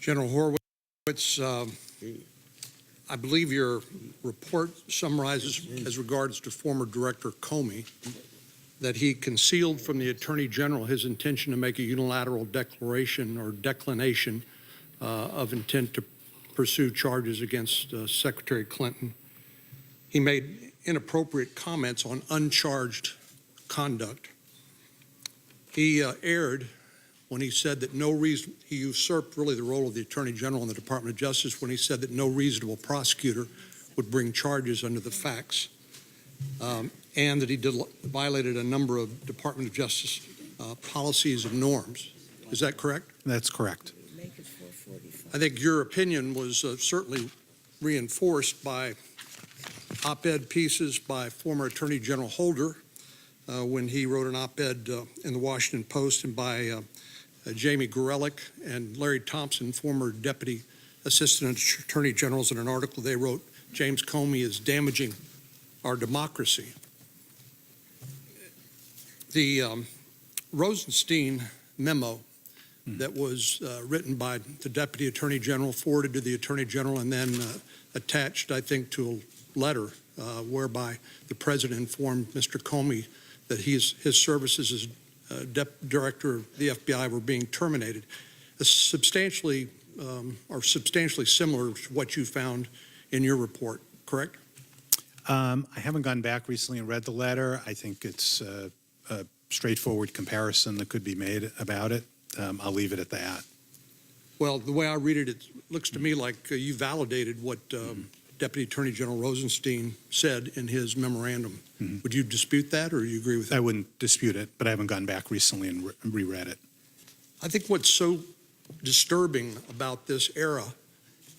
General Howowitz, I believe your report summarizes, as regards to former Director Comey, that he concealed from the Attorney General his intention to make a unilateral declaration or declination of intent to pursue charges against Secretary Clinton. He made inappropriate comments on uncharged conduct. He erred when he said that he usurped really the role of the Attorney General in the Department of Justice when he said that no reasonable prosecutor would bring charges under the facts, and that he violated a number of Department of Justice policies and norms. Is that correct? That's correct. I think your opinion was certainly reinforced by op-ed pieces by former Attorney General Holder when he wrote an op-ed in the Washington Post, and by Jamie Gorelick and Larry Thompson, former Deputy Assistant Attorney Generals, in an article they wrote, "James Comey is damaging our democracy." The Rosenstein memo that was written by the Deputy Attorney General, forwarded to the Attorney General, and then attached, I think, to a letter whereby the President informed Mr. Comey that his services as Director of the FBI were being terminated, substantially similar to what you found in your report, correct? I haven't gone back recently and read the letter. I think it's a straightforward comparison that could be made about it. I'll leave it at that. Well, the way I read it, it looks to me like you validated what Deputy Attorney General Rosenstein said in his memorandum. Would you dispute that, or do you agree with that? I wouldn't dispute it, but I haven't gone back recently and reread it. I think what's so disturbing about this era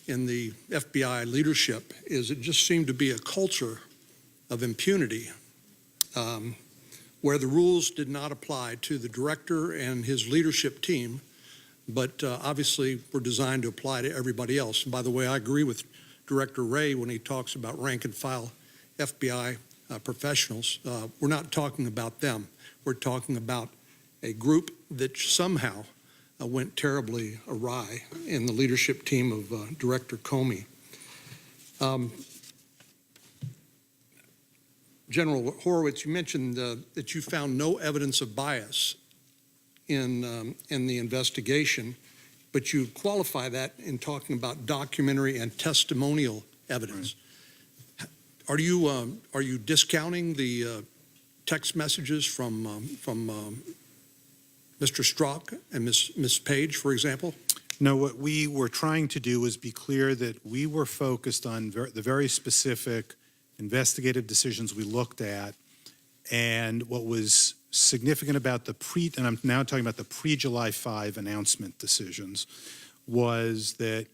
in the FBI leadership is it just seemed to be a culture of impunity, where the rules did not apply to the director and his leadership team, but obviously were designed to apply to everybody else. And by the way, I agree with Director Wray when he talks about rank and file FBI professionals. We're not talking about them. We're talking about a group that somehow went terribly awry in the leadership team of Director Comey. General Howowitz, you mentioned that you found no evidence of bias in the investigation, but you qualify that in talking about documentary and testimonial evidence. Right. Are you discounting the text messages from Mr. Strzok and Ms. Page, for example? No, what we were trying to do was be clear that we were focused on the very specific investigative decisions we looked at, and what was significant about and I'm now talking about the pre-July 5 announcement decisions, was that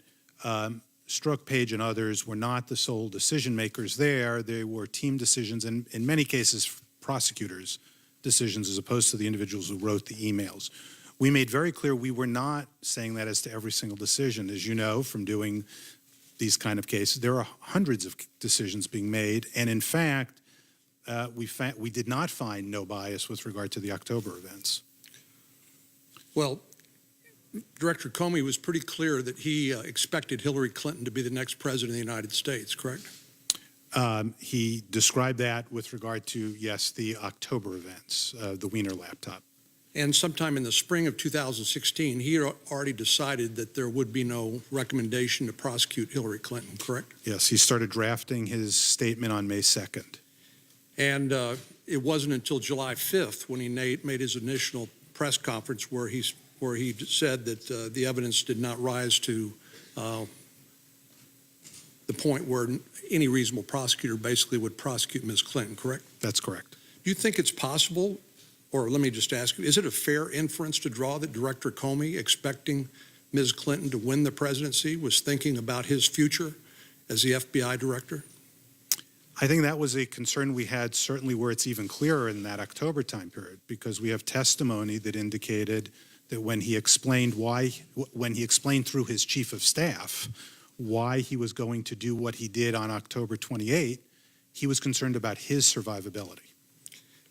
Strzok, Page, and others were not the sole decision makers there. They were team decisions, and in many cases, prosecutors' decisions, as opposed to the individuals who wrote the emails. We made very clear we were not saying that as to every single decision. As you know from doing these kind of cases, there are hundreds of decisions being made, and in fact, we did not find no bias with regard to the October events. Well, Director Comey was pretty clear that he expected Hillary Clinton to be the next president of the United States, correct? He described that with regard to, yes, the October events, the Wiener laptop. And sometime in the spring of 2016, he had already decided that there would be no recommendation to prosecute Hillary Clinton, correct? Yes, he started drafting his statement on May 2nd. And it wasn't until July 5th when he made his initial press conference where he said that the evidence did not rise to the point where any reasonable prosecutor basically would prosecute Ms. Clinton, correct? That's correct. Do you think it's possible, or let me just ask you, is it a fair inference to draw that Director Comey, expecting Ms. Clinton to win the presidency, was thinking about his future as the FBI director? I think that was a concern we had, certainly where it's even clearer in that October time period, because we have testimony that indicated that when he explained through his chief of staff why he was going to do what he did on October 28, he was concerned about his survivability.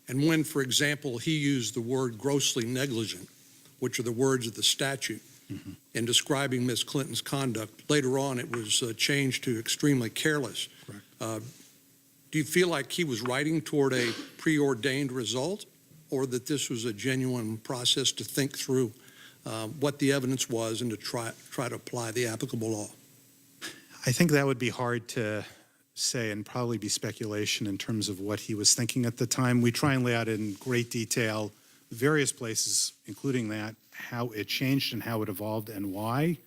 And when, for example, he used the word grossly negligent, which are the words of the statute, in describing Ms. Clinton's conduct. Later on, it was changed to extremely careless. Correct. Do you feel like he was writing toward a preordained result, or that this was a genuine process to think through what the evidence was and to try to apply the applicable law? I think that would be hard to say and probably be speculation in terms of what he was thinking at the time. We try and lay out in great detail various places, including that, how it changed and how it evolved and why.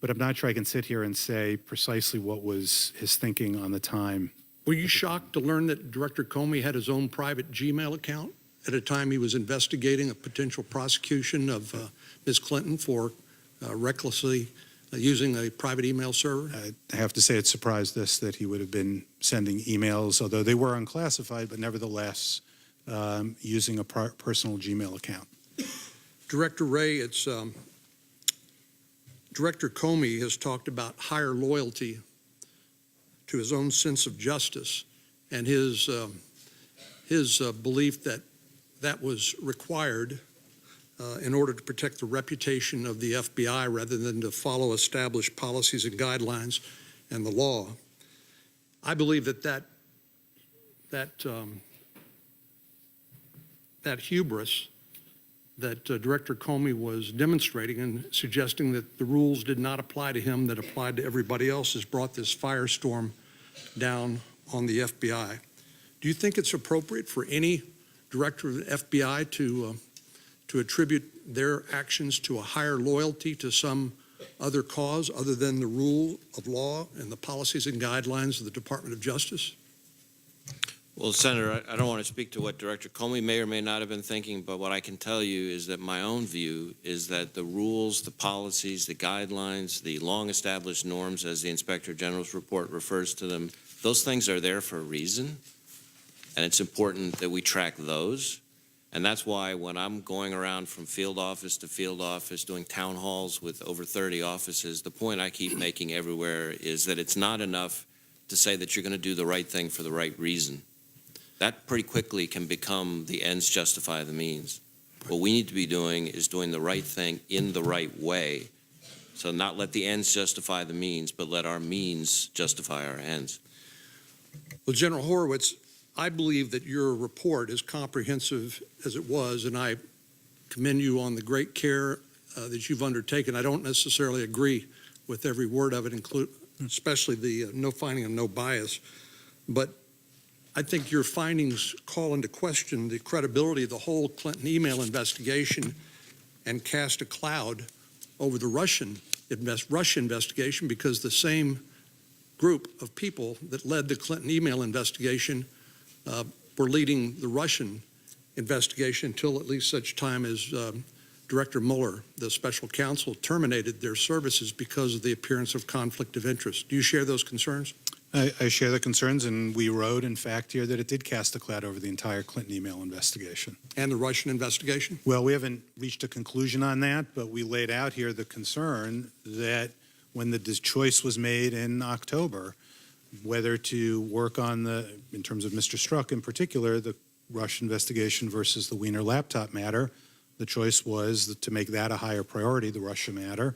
But I'm not sure I can sit here and say precisely what was his thinking on the time. Were you shocked to learn that Director Comey had his own private Gmail account at a time he was investigating a potential prosecution of Ms. Clinton for recklessly using a private email server? I have to say it surprised us that he would have been sending emails, although they were unclassified, but nevertheless using a personal Gmail account. Director Wray, Director Comey has talked about higher loyalty to his own sense of justice and his belief that that was required in order to protect the reputation of the FBI rather than to follow established policies and guidelines and the law. I believe that hubris that Director Comey was demonstrating and suggesting that the rules did not apply to him, that applied to everybody else, has brought this firestorm down on the FBI. Do you think it's appropriate for any director of the FBI to attribute their actions to a higher loyalty to some other cause other than the rule of law and the policies and guidelines of the Department of Justice? Well, Senator, I don't want to speak to what Director Comey may or may not have been thinking, but what I can tell you is that my own view is that the rules, the policies, the guidelines, the long-established norms, as the Inspector General's report refers to them, those things are there for a reason, and it's important that we track those. And that's why when I'm going around from field office to field office, doing town halls with over 30 offices, the point I keep making everywhere is that it's not enough to say that you're going to do the right thing for the right reason. That pretty quickly can become the ends justify the means. What we need to be doing is doing the right thing in the right way. So not let the ends justify the means, but let our means justify our ends. Well, General Howowitz, I believe that your report, as comprehensive as it was, and I commend you on the great care that you've undertaken. I don't necessarily agree with every word of it, especially the no finding of no bias, but I think your findings call into question the credibility of the whole Clinton email investigation and cast a cloud over the Russian investigation, because the same group of people that led the Clinton email investigation were leading the Russian investigation until at least such time as Director Mueller, the special counsel, terminated their services because of the appearance of conflict of interest. Do you share those concerns? I share the concerns, and we wrote, in fact, here that it did cast a cloud over the entire Clinton email investigation. And the Russian investigation? Well, we haven't reached a conclusion on that, but we laid out here the concern that when the choice was made in October, whether to work on in terms of Mr. Strzok in particular, the Russian investigation versus the Wiener laptop matter, the choice was to make that a higher priority, the Russia matter,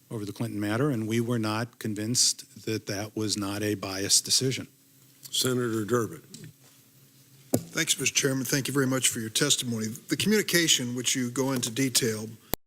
over the Clinton matter, and we were not convinced that that was not a biased decision. Senator Durbin. Thanks, Mr. Chairman. Thank you very much for your testimony. The communication, which you go into detail,